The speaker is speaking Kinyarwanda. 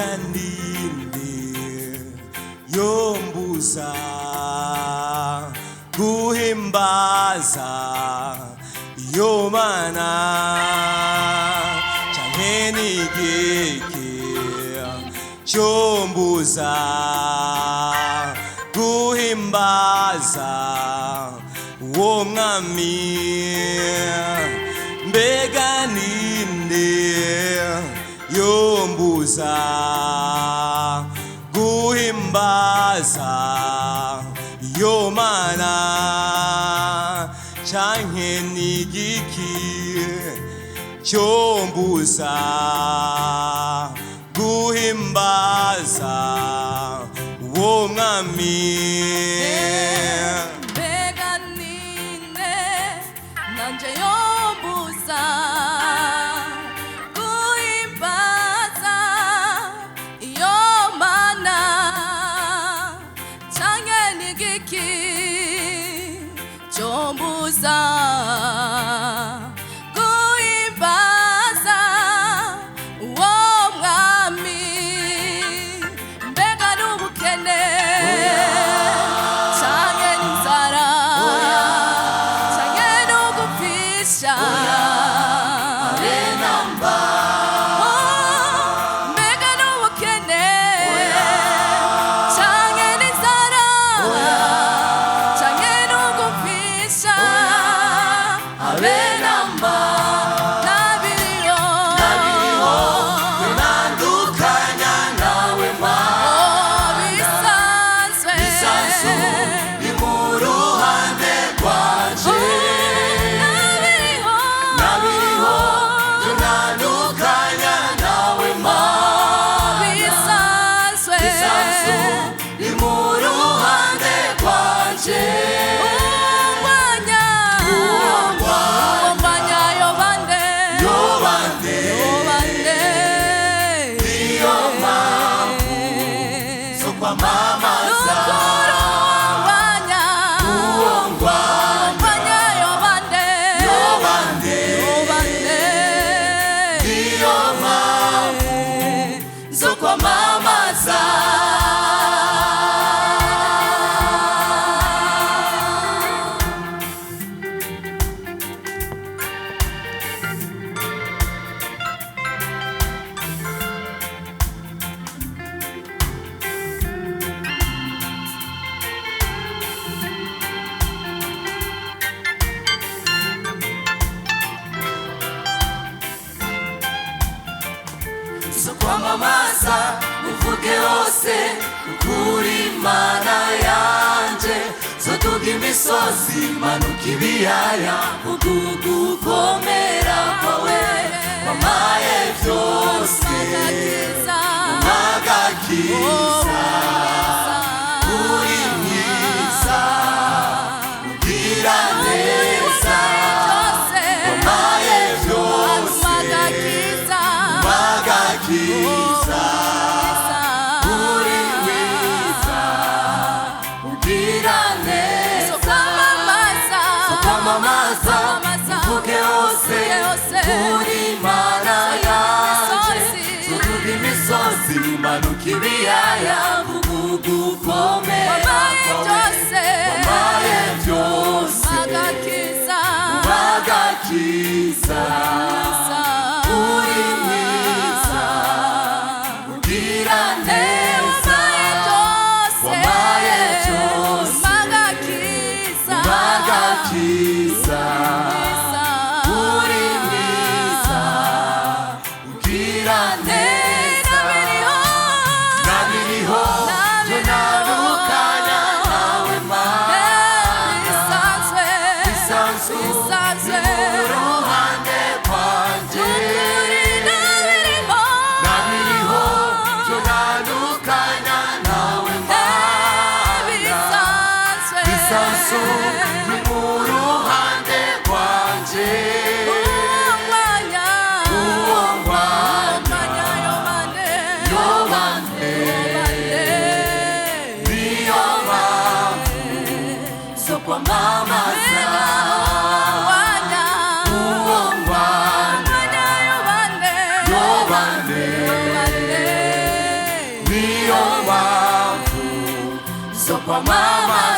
Eganinde yombuza guhimbaza yomana canke nigeke cyombuza guhimbaza uwo mwami mbega ninde yombuza guhimbaza yomana canke nigiki cyombuza guhimbaza uwo mwami mbega ninde nanje yombuza guhimbaza yomana canke nigiki cyombuza guhimbaza uwo mwami mbega n'ubukene canke n'inzara canke n'ugupfisha mbega n'ubukene canke n'inzara canke n'ugupfisha habe namba nabiriyo nandukanya nawe ma bisanzwe ni mu ruhande rwanje nabiriho tunandukanya nawe ma bisanzwe ni mu ruhande rwanje umwanya yobande yobande niyo mpamvu zo kwamamaza umwanya yobande yobande niyo mpamvu zo kwamamaza zo kwamamaza uvuge hose ukuri Imana yanje zoduga imisozi manuka ibiyaya ugukomera kwawe wamaye vyose umagakiza uri mwiza ugira neza wamaye vyose umagakiza uri mwiza ugira neza kwamamaza uvuge hose uri Imana yanje zoduga imisozi manuka ibiyaya ugukomera kwawe wamaye vyose umagakiza uri mwiza ugira neza wamaye vyose umagakiza niyo mpamvu zo kwamamaza